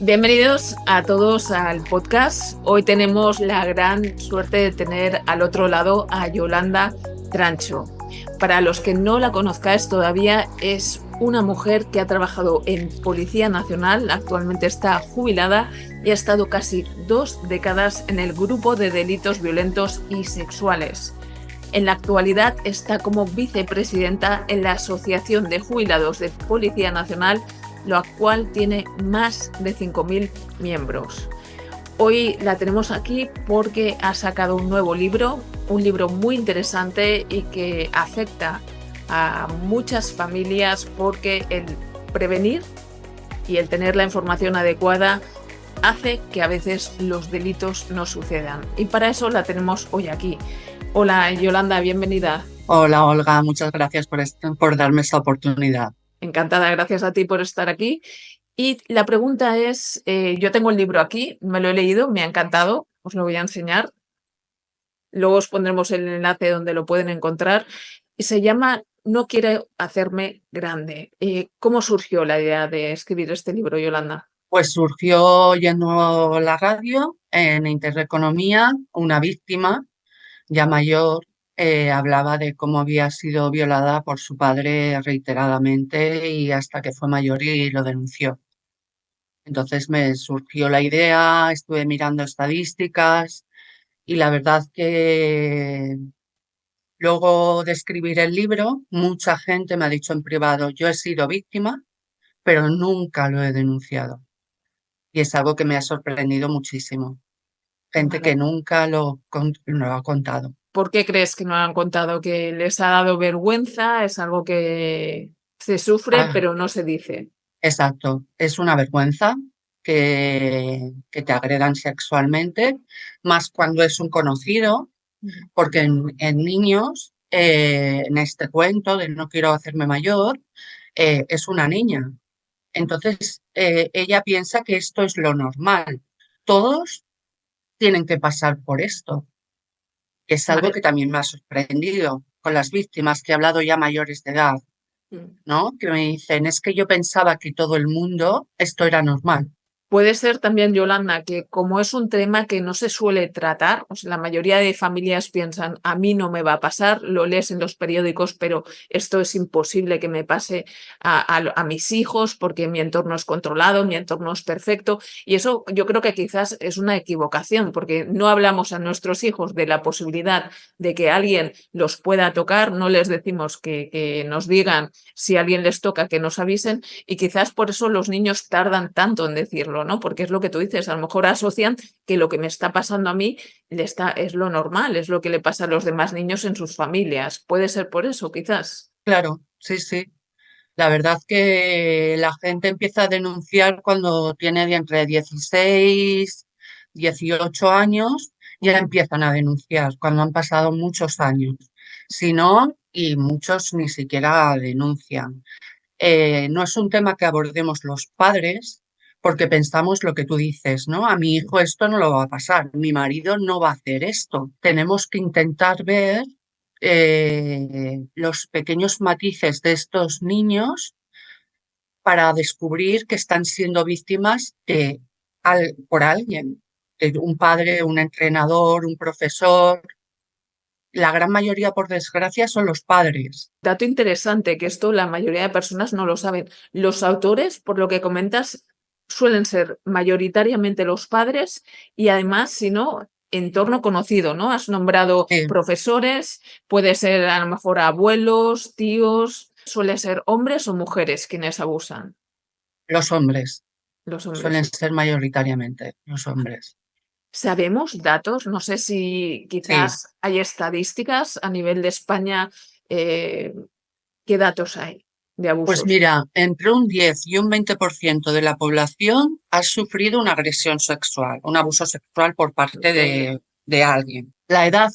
Bienvenidos a todos al podcast. Hoy tenemos la gran suerte de tener al otro lado a Yolanda Trancho. Para los que no la conozcáis todavía, es una mujer que ha trabajado en Policía Nacional, actualmente está jubilada y ha estado casi 2 décadas en el grupo de delitos violentos y sexuales. En la actualidad está como vicepresidenta en la Asociación de Jubilados de Policía Nacional, lo cual tiene más de 5.000 miembros. Hoy la tenemos aquí porque ha sacado un nuevo libro, un libro muy interesante y que afecta a muchas familias porque el prevenir y el tener la información adecuada hace que a veces los delitos no sucedan. Y para eso la tenemos hoy aquí. Hola Yolanda, bienvenida. Hola Olga, muchas gracias por darme esta oportunidad. Encantada, gracias a ti por estar aquí. Y la pregunta es, yo tengo el libro aquí, me lo he leído, me ha encantado, os lo voy a enseñar. Luego os pondremos el enlace donde lo pueden encontrar. Y se llama No quiero hacerme grande. ¿Cómo surgió la idea de escribir este libro, Yolanda? Pues surgió yendo a la radio en Intereconomía, una víctima ya mayor hablaba de cómo había sido violada por su padre reiteradamente y hasta que fue mayor y lo denunció. Entonces me surgió la idea, estuve mirando estadísticas y la verdad que luego de escribir el libro, mucha gente me ha dicho en privado, yo he sido víctima, pero nunca lo he denunciado. Y es algo que me ha sorprendido muchísimo. Gente que Vale. nunca lo ha contado. ¿Por qué crees que no han contado? ¿Que les ha dado vergüenza? ¿Es algo que se sufre Ah, pero no se dice? exacto. Es una vergüenza que te agredan sexualmente, más cuando es un conocido, Ujú. porque en niños, en este cuento de No quiero hacerme mayor, es una niña. Entonces, ella piensa que esto es lo normal. Todos tienen que pasar por esto. Que es algo Vale. que también me ha sorprendido con las víctimas que he hablado ya mayores de edad, Mm. ¿no? Que me dicen, es que yo pensaba que todo el mundo esto era normal. Puede ser también, Yolanda, que como es un tema que no se suele tratar, o sea, la mayoría de familias piensan, a mí no me va a pasar, lo lees en los periódicos, pero esto es imposible que me pase a mis hijos porque mi entorno es controlado, mi entorno es perfecto. Y eso yo creo que quizás es una equivocación, porque no hablamos a nuestros hijos de la posibilidad de que alguien los pueda tocar, no les decimos que nos digan si alguien les toca, que nos avisen, y quizás por eso los niños tardan tanto en decirlo, ¿no? Porque es lo que tú dices, a lo mejor asocian que lo que me está pasando a mí es lo normal, es lo que le pasa a los demás niños en sus familias. Puede ser por eso, quizás. Claro, sí, sí. La verdad que la gente empieza a denunciar cuando tiene de entre 16, 18 años, ya empiezan a denunciar cuando han pasado muchos años. Si no, y muchos ni siquiera denuncian. No es un tema que abordemos los padres porque pensamos lo que tú dices, ¿no? A mi hijo esto no lo va a pasar, mi marido no va a hacer esto. Tenemos que intentar ver los pequeños matices de estos niños para descubrir que están siendo víctimas por alguien, de un padre, un entrenador, un profesor. La gran mayoría, por desgracia, son los padres. Dato interesante, que esto la mayoría de personas no lo saben. Los autores, por lo que comentas, suelen ser mayoritariamente los padres y además, si no, entorno conocido, ¿no? Has nombrado Sí, profesores, puede ser a lo mejor abuelos, tíos, suele ser hombres o mujeres quienes abusan, los hombres. los hombres. Suelen ser mayoritariamente los hombres. ¿Sabemos datos? No sé si Sí, quizás hay estadísticas a nivel de España. eh, ¿Qué datos hay de pues abusos? mira, entre un 10 y un 20% de la población ha sufrido una agresión sexual, un abuso sexual por parte de alguien. La edad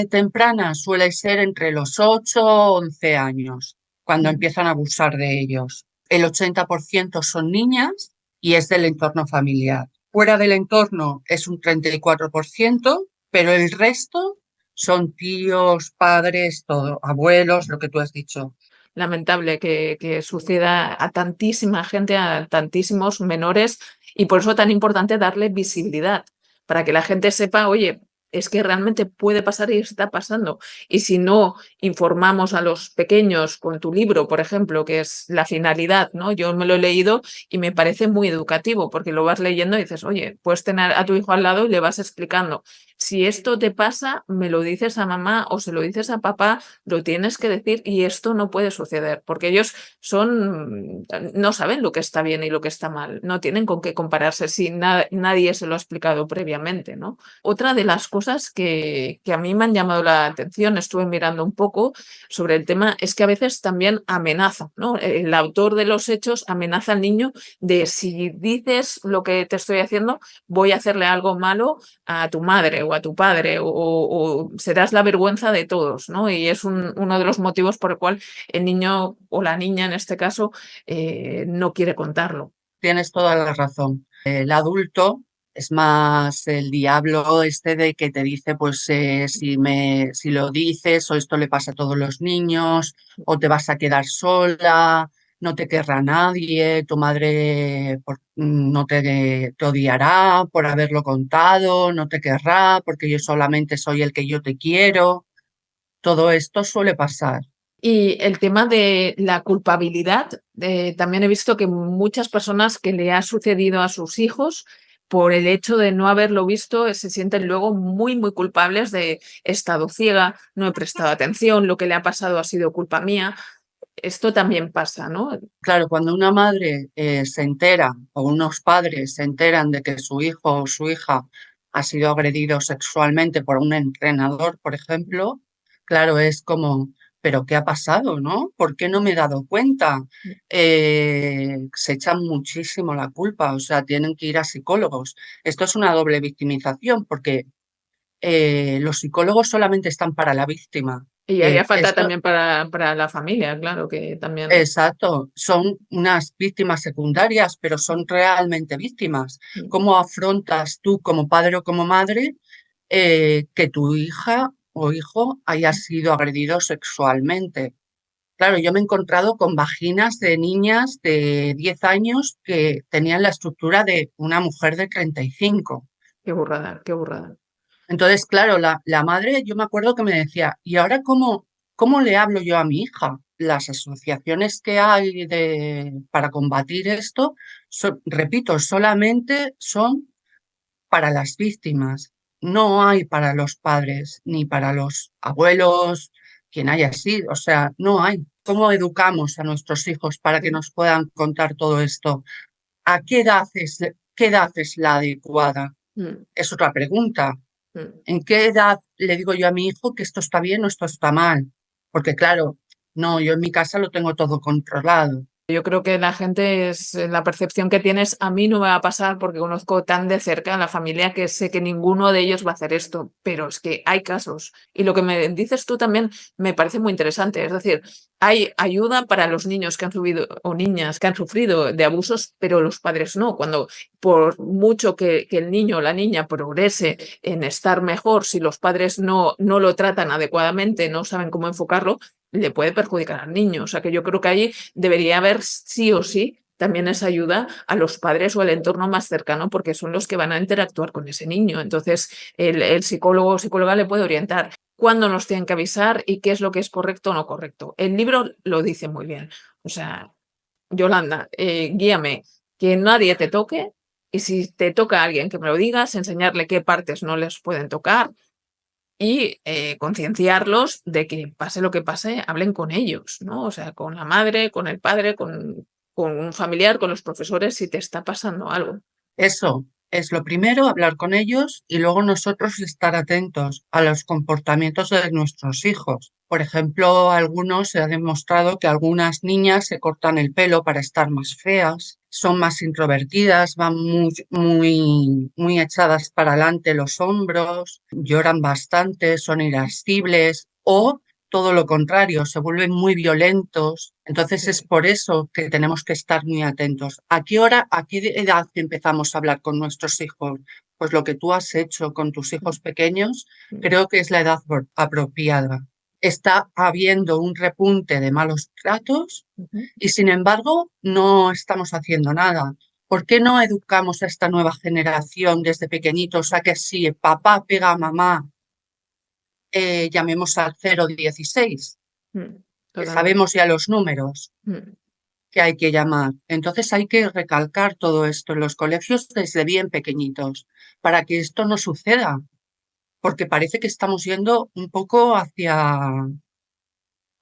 temprana suele ser entre los 8 o 11 años, cuando Mm. empiezan a abusar de ellos. El 80% son niñas y es del entorno familiar. Fuera del entorno es un 34%, pero el resto son tíos, padres, todo, abuelos, lo que tú has dicho. lamentable que suceda a tantísima gente, a tantísimos menores, y por eso tan importante darle visibilidad, para que la gente sepa, oye, es que realmente puede pasar y está pasando. Y si no informamos a los pequeños con tu libro, por ejemplo, que es la finalidad, ¿no? Yo me lo he leído y me parece muy educativo, porque lo vas leyendo y dices, oye, puedes tener a tu hijo al lado y le vas explicando. Si esto te pasa, me lo dices a mamá o se lo dices a papá, lo tienes que decir y esto no puede suceder, porque ellos no saben lo que está bien y lo que está mal, no tienen con qué compararse si nadie se lo ha explicado previamente, ¿no? Otra de las cosas que a mí me han llamado la atención, estuve mirando un poco sobre el tema, es que a veces también amenaza, ¿no? El autor de los hechos amenaza al niño de si dices lo que te estoy haciendo, voy a hacerle algo malo a tu madre o a tu padre o serás la vergüenza de todos, ¿no? Y es uno de los motivos por el cual el niño o la niña en este caso no quiere contarlo. Tienes toda la razón. El adulto es más el diablo este de que te dice, pues si lo dices o esto le pasa a todos los niños o te vas a quedar sola, no te querrá nadie, tu madre no te odiará por haberlo contado, no te querrá porque yo solamente soy el que yo te quiero. Todo esto suele pasar. Y el tema de la culpabilidad, también he visto que muchas personas que le ha sucedido a sus hijos, por el hecho de no haberlo visto, se sienten luego muy, muy culpables de he estado ciega, no he prestado atención, lo que le ha pasado ha sido culpa mía. Esto también pasa, ¿no? Claro, cuando una madre se entera o unos padres se enteran de que su hijo o su hija ha sido agredido sexualmente por un entrenador, por ejemplo, claro, es como, ¿pero qué ha pasado, no? ¿Por qué no me he dado cuenta? Se echan muchísimo la culpa, o sea, tienen que ir a psicólogos. Esto es una doble victimización porque los psicólogos solamente están para la víctima. Y haría falta Esto, también para la familia, claro, que también. exacto, son unas víctimas secundarias, pero son realmente víctimas. ¿Cómo afrontas tú como padre o como madre que tu hija o hijo haya sido agredido sexualmente? Claro, yo me he encontrado con vaginas de niñas de 10 años que tenían la estructura de una mujer de 35. Qué burrada, qué burrada. Entonces, claro, la madre, yo me acuerdo que me decía, ¿y ahora cómo le hablo yo a mi hija? Las asociaciones que hay para combatir esto, repito, solamente son para las víctimas. No hay para los padres ni para los abuelos, quien haya sido. O sea, no hay. ¿Cómo educamos a nuestros hijos para que nos puedan contar todo esto? ¿A qué edad es la adecuada? Mm, Es otra pregunta. mm. ¿En qué edad le digo yo a mi hijo que esto está bien o esto está mal? Porque claro, no, yo en mi casa lo tengo todo controlado. Yo creo que la gente es la percepción que tienes, a mí no me va a pasar porque conozco tan de cerca a la familia que sé que ninguno de ellos va a hacer esto, pero es que hay casos. Y lo que me dices tú también me parece muy interesante, es decir, hay ayuda para los niños que han subido o niñas que han sufrido de abusos, pero los padres no. Cuando por mucho que el niño o la niña progrese en estar mejor, si los padres no lo tratan adecuadamente, no saben cómo enfocarlo, le puede perjudicar al niño. O sea que yo creo que ahí debería haber sí o sí también esa ayuda a los padres o al entorno más cercano porque son los que van a interactuar con ese niño. Entonces, el psicólogo o psicóloga le puede orientar cuándo nos tienen que avisar y qué es lo que es correcto o no correcto. El libro lo dice muy bien. O sea, Yolanda, guíame, que nadie te toque y si te toca a alguien que me lo digas, enseñarle qué partes no les pueden tocar y concienciarlos de que pase lo que pase, hablen con ellos, ¿no? O sea, con la madre, con el padre, con un familiar, con los profesores, si te está pasando algo. Eso es lo primero, hablar con ellos y luego nosotros estar atentos a los comportamientos de nuestros hijos. Por ejemplo, algunos se ha demostrado que algunas niñas se cortan el pelo para estar más feas, son más introvertidas, van muy echadas para adelante los hombros, lloran bastante, son irascibles o todo lo contrario, se vuelven muy violentos. Entonces es por eso que tenemos que estar muy atentos. ¿A qué hora, a qué edad empezamos a hablar con nuestros hijos? Pues lo que tú has hecho con tus hijos pequeños, creo que es la edad apropiada. está habiendo un repunte de malos tratos Ujú. y sin embargo no estamos haciendo nada. ¿Por qué no educamos a esta nueva generación desde pequeñitos a que si papá pega a mamá, llamemos al 016, Mm, que totalmente. sabemos ya los números Mm. que hay que llamar? Entonces hay que recalcar todo esto en los colegios desde bien pequeñitos para que esto no suceda, porque parece que estamos yendo un poco Hacia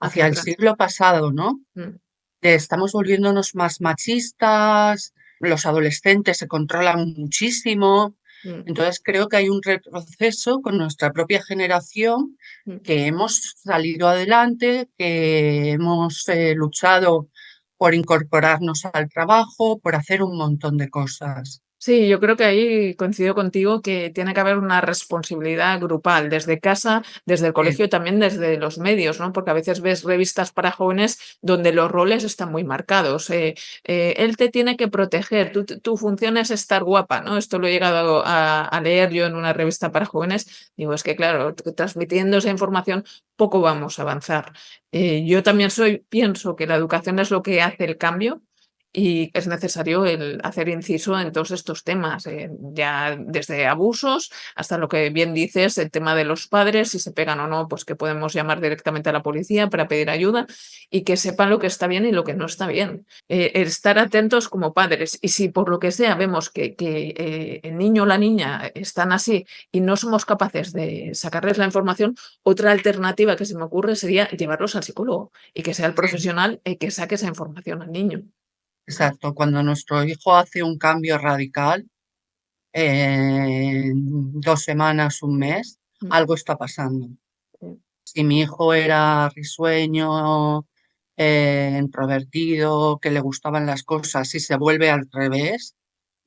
hacia el atrás. siglo pasado, ¿no? Mm. Estamos volviéndonos más machistas, los adolescentes se controlan muchísimo. Mm. Entonces creo que hay un retroceso con nuestra propia generación, Mm. que hemos salido adelante, que hemos luchado por incorporarnos al trabajo, por hacer un montón de cosas. Sí, yo creo que ahí coincido contigo que tiene que haber una responsabilidad grupal desde casa, desde el Sí, colegio y también desde los medios, ¿no? Porque a veces ves revistas para jóvenes donde los roles están muy marcados. Él te tiene que proteger, tu función es estar guapa, ¿no? Esto lo he llegado a leer yo en una revista para jóvenes. Digo, es que claro, transmitiendo esa información poco vamos a avanzar. Yo también pienso que la educación es lo que hace el cambio y es necesario el hacer inciso en todos estos temas, ya desde abusos hasta lo que bien dices, el tema de los padres, si se pegan o no, pues que podemos llamar directamente a la policía para pedir ayuda y que sepan lo que está bien y lo que no está bien. Estar atentos como padres y si por lo que sea vemos que el niño o la niña están así y no somos capaces de sacarles la información, otra alternativa que se me ocurre sería llevarlos al psicólogo y que sea el sí, profesional el que saque esa información al niño. exacto. Cuando nuestro hijo hace un cambio radical, en 2 semanas, un mes, Mm. algo está pasando. Sí. Si mi hijo era risueño, introvertido, que le gustaban las cosas, si se vuelve al revés,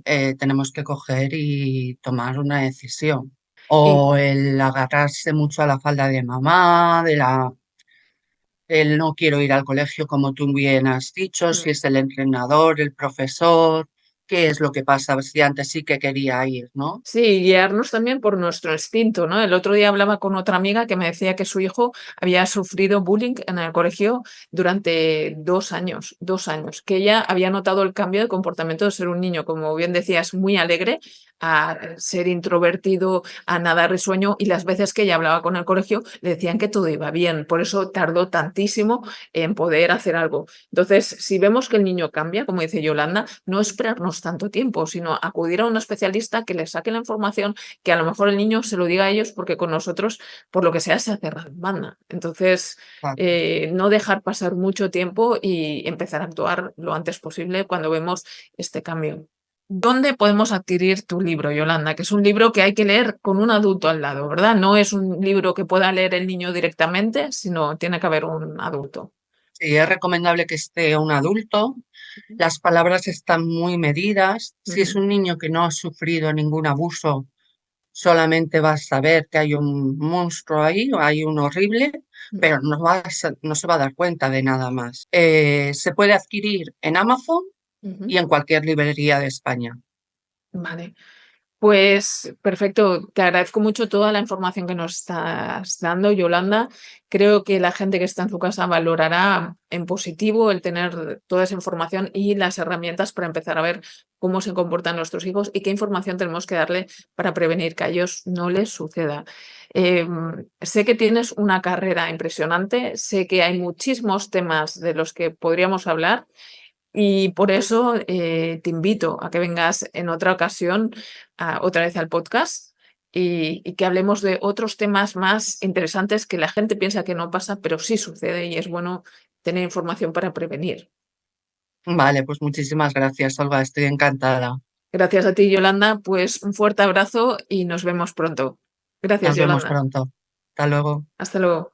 tenemos que coger y tomar una decisión. Y O el agarrarse mucho a la falda de mamá, el no quiero ir al colegio como tú bien has dicho, mm, si es el entrenador, el profesor, qué es lo que pasa, si antes sí que quería ir, ¿no? sí, guiarnos también por nuestro instinto, ¿no? El otro día hablaba con otra amiga que me decía que su hijo había sufrido bullying en el colegio durante 2 años, 2 años, que ella había notado el cambio de comportamiento de ser un niño, como bien decías, muy alegre, a ser introvertido, a nada risueño, y las veces que ella hablaba con el colegio le decían que todo iba bien, por eso tardó tantísimo en poder hacer algo. Entonces, si vemos que el niño cambia, como dice Yolanda, no esperarnos tanto tiempo, sino acudir a un especialista que le saque la información, que a lo mejor el niño se lo diga a ellos porque con nosotros, por lo que sea, se hace en banda. Entonces, no dejar pasar mucho tiempo y empezar a actuar lo antes posible cuando vemos este cambio. ¿Dónde podemos adquirir tu libro, Yolanda? Que es un libro que hay que leer con un adulto al lado, ¿verdad? No es un libro que pueda leer el niño directamente, sino tiene que haber un adulto. Sí, es recomendable que esté un adulto. Ujú. Las palabras están muy medidas. Si es Ujú. un niño que no ha sufrido ningún abuso, solamente va a saber que hay un monstruo ahí, o hay un horrible, pero no se va a dar cuenta de nada más. Se puede adquirir en Amazon Ujú. y en cualquier librería de España. Vale. Pues perfecto, te agradezco mucho toda la información que nos estás dando, Yolanda. Creo que la gente que está en su casa valorará en positivo el tener toda esa información y las herramientas para empezar a ver cómo se comportan nuestros hijos y qué información tenemos que darle para prevenir que a ellos no les suceda. Sé que tienes una carrera impresionante, sé que hay muchísimos temas de los que podríamos hablar y por eso te invito a que vengas en otra ocasión, otra vez al podcast y que hablemos de otros temas más interesantes que la gente piensa que no pasa, pero sí sucede y es bueno tener información para prevenir. Vale, pues muchísimas gracias, Olga. Estoy encantada. Gracias a ti, Yolanda. Pues un fuerte abrazo y nos vemos pronto. Gracias, Nos vemos Yolanda. pronto. Hasta luego. Hasta luego.